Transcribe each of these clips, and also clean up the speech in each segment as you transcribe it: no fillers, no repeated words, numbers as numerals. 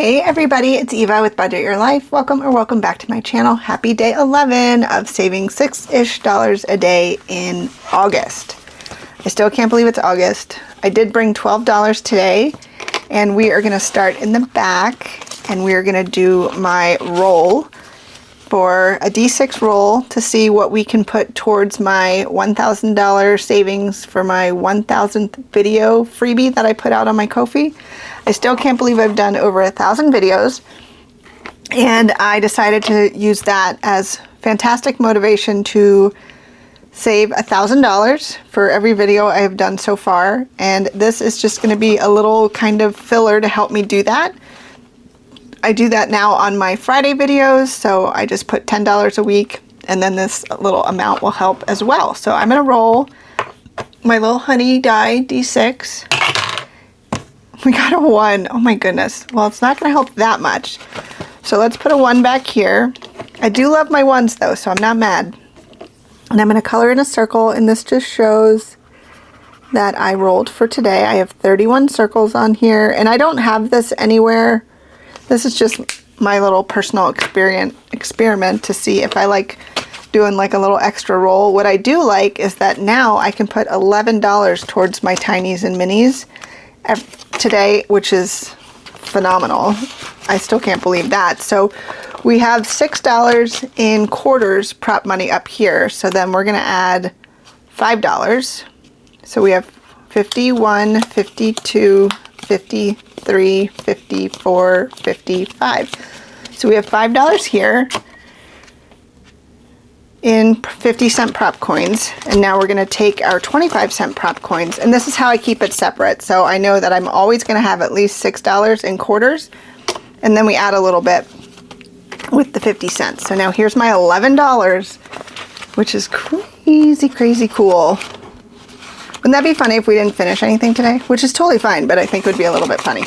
Hey everybody, it's Eva with Budget Your Life. Welcome back to my channel. Happy day 11 of saving $6-ish a day in August. I still can't believe it's August. I did bring $12 today, and we are going to start in the back, and we are going to do my roll for a D6 roll to see what we can put towards my $1,000 savings for my 1,000th video freebie that I put out on my Ko-fi. I still can't believe I've done over 1,000 videos, and I decided to use that as fantastic motivation to save $1,000 for every video I have done so far, and this is just going to be a little kind of filler to help me do that. I do that now on my Friday videos, so I just put $10 a week, and then this little amount will help as well. So I'm going to roll my little honey die D6. We got a 1. Oh my goodness. Well, it's not going to help that much. So let's put a 1 back here. I do love my 1s though, so I'm not mad. And I'm going to color in a circle, and this just shows that I rolled for today. I have 31 circles on here, and I don't have this anywhere. This is just my little personal experiment to see if I like doing like a little extra roll. What I do like is that now I can put $11 towards my tinies and minis today, which is phenomenal. I still can't believe that. So we have $6 in quarters prop money up here. So then we're going to add $5. So we have 51, 52, 53, 54, 55. So we have $5 here in 50-cent prop coins, and now we're going to take our 25-cent prop coins, and this is how I keep it separate. So I know that I'm always going to have at least $6 in quarters, and then we add a little bit with the 50 cents. So now here's my $11, which is crazy cool. Wouldn't that be funny if we didn't finish anything today? Which is totally fine, but I think would be a little bit funny.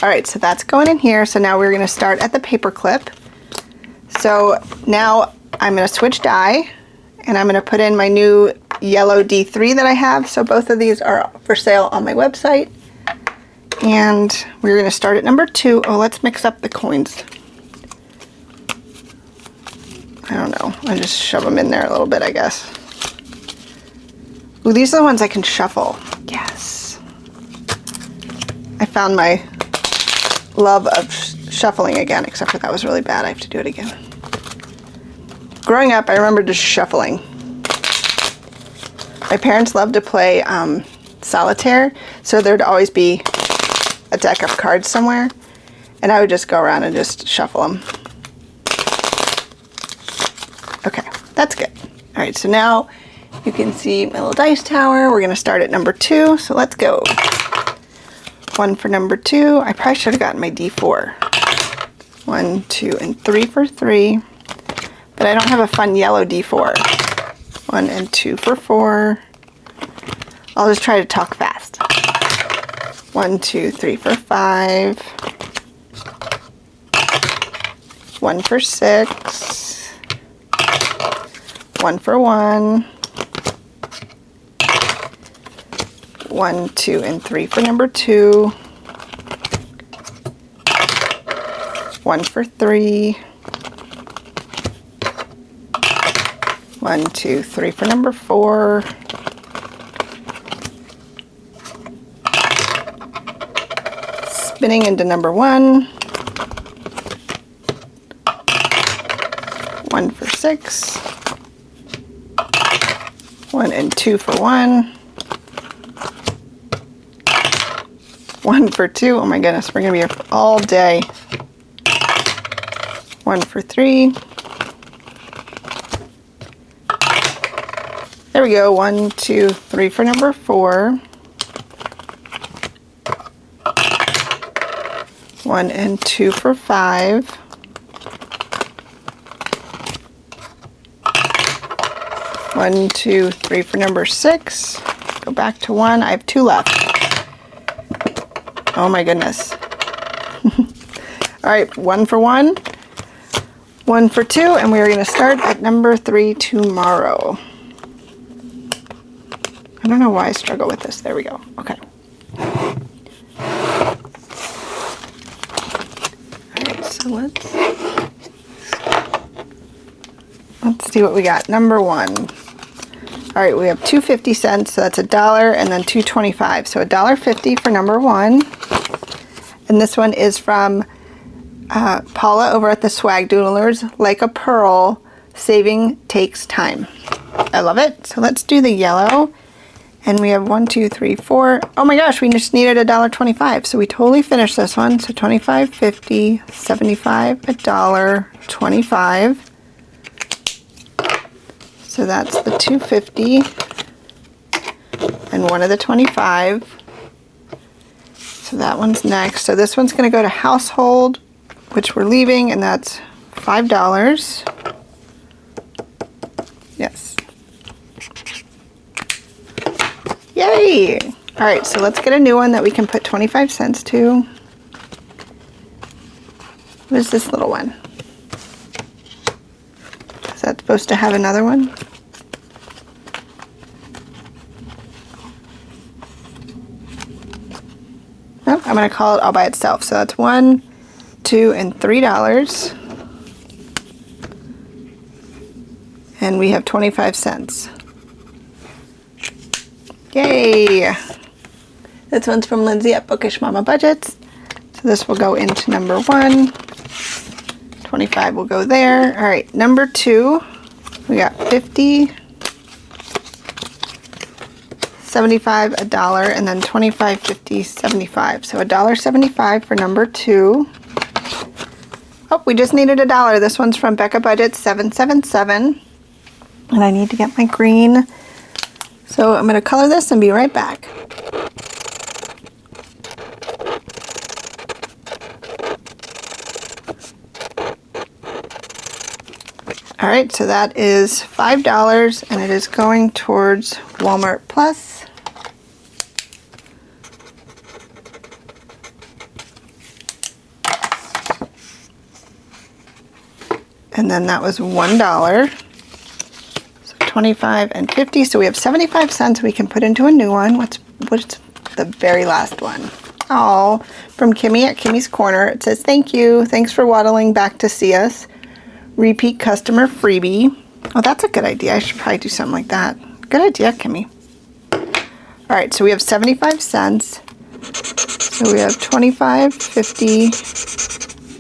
All right, so that's going in here. So now we're going to start at the paper clip. So now I'm going to switch die, and I'm going to put in my new yellow D3 that I have. So both of these are for sale on my website. And we're going to start at number 2. Oh, let's mix up the coins. I don't know. I just shove them in there a little bit, I guess. Ooh, these are the ones I can shuffle. Yes. I found my love of shuffling again, except for that was really bad. I have to do it again. Growing up, I remember just shuffling. My parents loved to play solitaire, so there'd always be a deck of cards somewhere, and I would just go around and just shuffle them. Okay, that's good. All right, so now you can see my little dice tower. We're going to start at number 2, so let's go. 1 for number 2. I probably should have gotten my D4. 1, 2, and 3 for 3. But I don't have a fun yellow D4. 1 and 2 for 4. I'll just try to talk fast. 1, 2, 3 for 5. 1 for 6. 1 for 1. 1, 2, and 3 for number 2. 1 for 3. 1, 2, 3 for number 4. Spinning into number 1. 1 for 6. 1 and 2 for 1. 1 for 2. Oh my goodness, we're going to be here all day. 1 for 3. There we go. 1, 2, 3 for number 4. 1 and 2 for 5. 1, 2, 3 for number 6. Go back to 1. I have 2 left. Oh my goodness. All right, 1 for 1. 1 for 2, and we are going to start at number 3 tomorrow. I don't know why I struggle with this. There we go. Okay. So let's see what we got. Number 1. All right, we have 2.50 cents, so that's $1, and then 2.25. So $1.50 for number 1. And this one is from Paula over at the Swag Doodlers. Like a pearl, saving takes time. I love it. So let's do the yellow. And we have 1, 2, 3, 4. Oh my gosh, we just needed $1.25. So we totally finished this one. So 25, 50, 75, $1.25. So that's the 2.50 and one of the 25. So that one's next. So this one's going to go to household, which we're leaving, and that's $5. Yes. Yay! All right, so let's get a new one that we can put 25 cents to. What is this little one? Is that supposed to have another one? Nope, I'm going to call it all by itself. So that's $1, $2, and $3. And we have 25 cents. Yay! This one's from Lindsay at Bookish Mama Budgets. So this will go into number 1. 25 will go there. All right, number 2, we got 50, 75, $1, and then 25, 50, 75. So $1.75 for number 2. Oh, we just needed $1. This one's from Becca Budget 777. And I need to get my green. So I'm going to color this and be right back. All right, so that is $5, and it is going towards Walmart Plus. And then that was $1. So 25 and 50. So we have 75 cents we can put into a new one. What's the very last one? Oh, from Kimmy at Kimmy's Corner. It says, thank you. Thanks for waddling back to see us. Repeat customer freebie. Oh, that's a good idea. I should probably do something like that. Good idea, Kimmy. All right, so we have 75 cents. So we have 25, 50,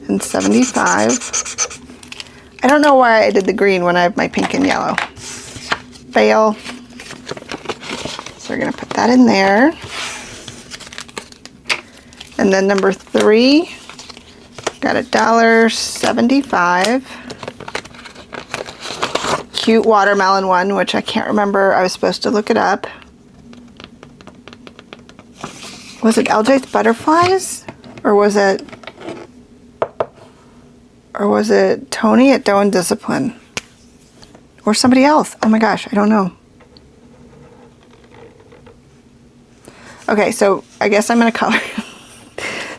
and 75. I don't know why I did the green when I have my pink and yellow. Fail. So we're going to put that in there. And then number 3, got $1.75. Cute watermelon one, which I can't remember. I was supposed to look it up. Was it LJ's Butterflies? Or was it Tony at Dough and Discipline? Or somebody else? Oh my gosh, I don't know. Okay, so I guess I'm going to color.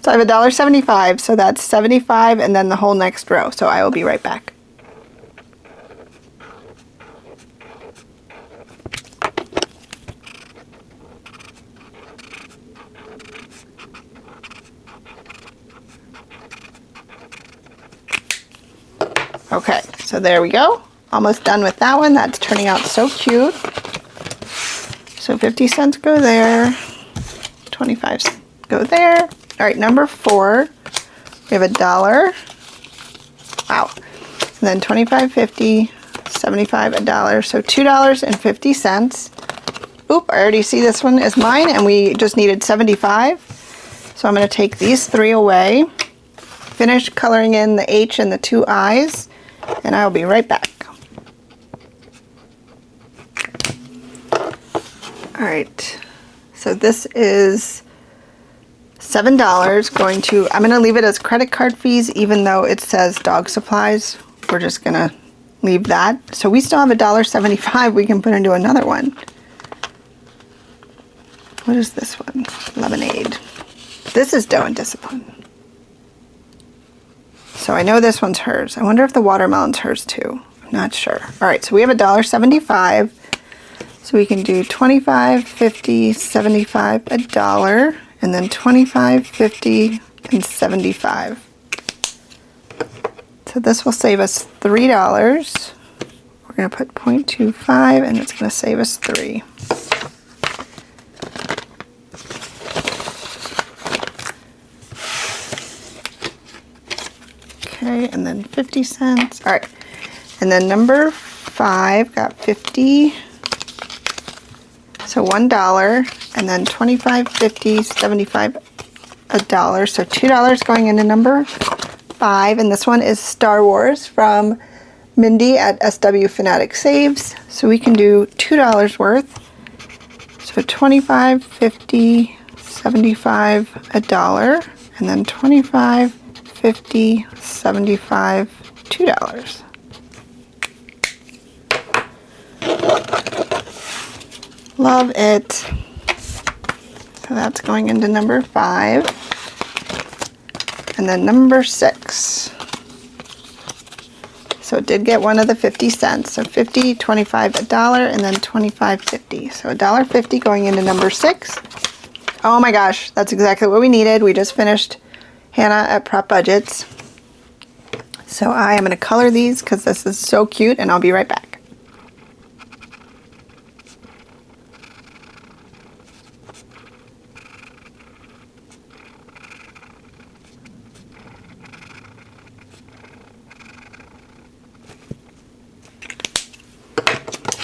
So I have $1.75, so that's 75 and then the whole next row. So I will be right back. Okay, so there we go. Almost done with that one. That's turning out so cute. So 50 cents go there. 25 cents go there. All right, number 4. We have $1. Wow. And then 25, 50, 75, $1. So $2.50. Oop, I already see this one is mine, and we just needed 75. So I'm going to take these 3 away. Finish coloring in the H and the 2 I's. And I'll be right back. All right, so this is $7 going to, I'm going to leave it as credit card fees even though it says dog supplies. We're just going to leave that. So we still have $1.75 we can put into another one. What is this one? Lemonade. This is Dough and Discipline. So I know this one's hers. I wonder if the watermelon's hers too. I'm not sure. All right, so we have $1.75. So we can do 25, 50, 75, $1, and then 25, 50, and 75. So this will save us $3. We're going to put 0.25 and it's going to save us 3. Okay, and then 50 cents. All right. And then number 5 got 50. So $1, and then 25, 50, 75, $1. So $2 going into number 5. And this one is Star Wars from Mindy at SW Fanatic Saves. So we can do $2 worth. So 25, 50, 75, $1. And then 25, 50, 75, $2. Love it. So that's going into number 5. And then number 6. So it did get one of the 50 cents. So 50, 25, $1, and then 25, 50. So $1.50 going into number 6. Oh my gosh, that's exactly what we needed. We just finished Hannah at Prep Budgets. So I am going to color these because this is so cute, and I'll be right back.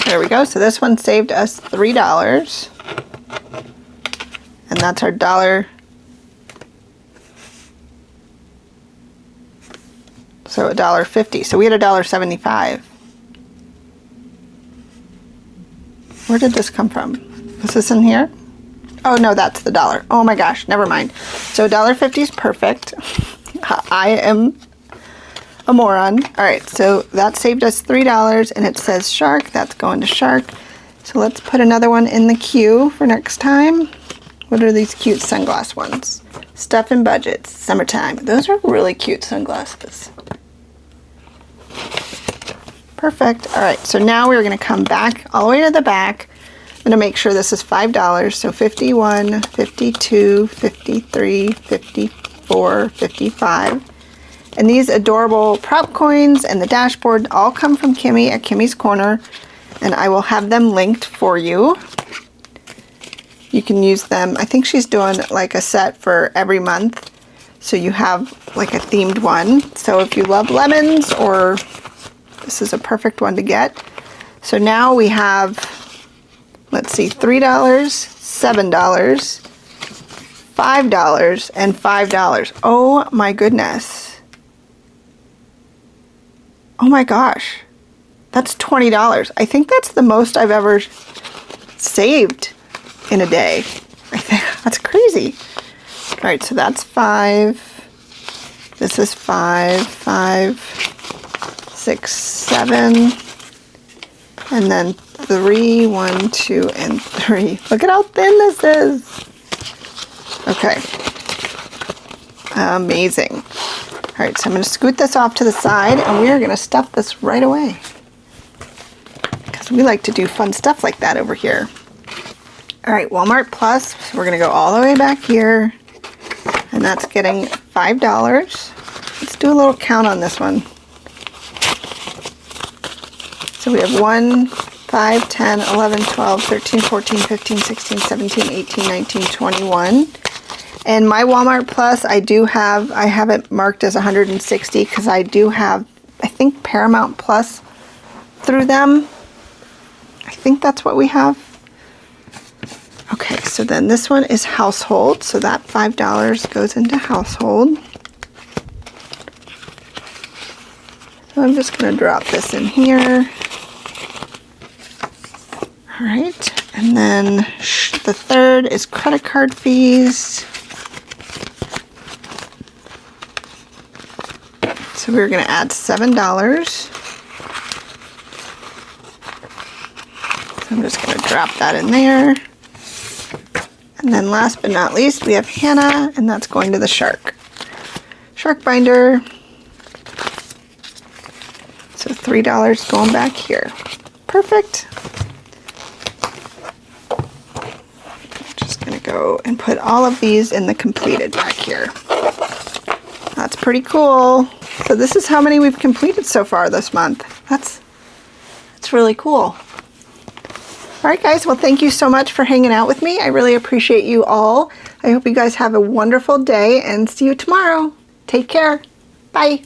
There we go. So this one saved us $3. And that's our dollar. So $1.50. So we had $1.75. Where did this come from? Is this in here? Oh no, that's the dollar. Oh my gosh, never mind. So $1.50 is perfect. I am a moron. All right, so that saved us $3, and it says shark. That's going to shark. So let's put another one in the queue for next time. What are these cute sunglass ones? Stuff and Budgets, summertime. Those are really cute sunglasses. Perfect. All right, so now we're going to come back all the way to the back. I'm going to make sure this is $5. So 51, 52, 53, 54, 55. And these adorable prop coins and the dashboard all come from Kimmy at Kimmy's Corner, and I will have them linked for you. You can use them. I think she's doing like a set for every month, so you have like a themed one. So if you love lemons, or this is a perfect one to get. So now we have, let's see, $3, $7, $5, and $5. Oh my goodness. Oh my gosh, that's $20. I think that's the most I've ever saved in a day. I think that's crazy. All right, so that's 5. This is 5, 5, 6, 7, and then 3, 1, 2, and 3. Look at how thin this is. Okay, amazing. All right, so I'm going to scoot this off to the side, and we are going to stuff this right away, because we like to do fun stuff like that over here. All right, Walmart Plus, so we're going to go all the way back here, and that's getting $5. Let's do a little count on this one. So we have 1, 5, 10, 11, 12, 13, 14, 15, 16, 17, 18, 19, 21. And my Walmart Plus, I have it marked as 160 because I do have, I think, Paramount Plus through them. I think that's what we have. Okay, so then this one is household. So that $5 goes into household. So I'm just going to drop this in here. All right, and then the third is credit card fees. So we're going to add $7. So I'm just going to drop that in there. And then last but not least, we have Hannah, and that's going to the shark. Shark binder. So $3 going back here. Perfect. I'm just going to go and put all of these in the completed back here. That's pretty cool. So this is how many we've completed so far this month. That's really cool. All right, guys. Well, thank you so much for hanging out with me. I really appreciate you all. I hope you guys have a wonderful day and see you tomorrow. Take care. Bye.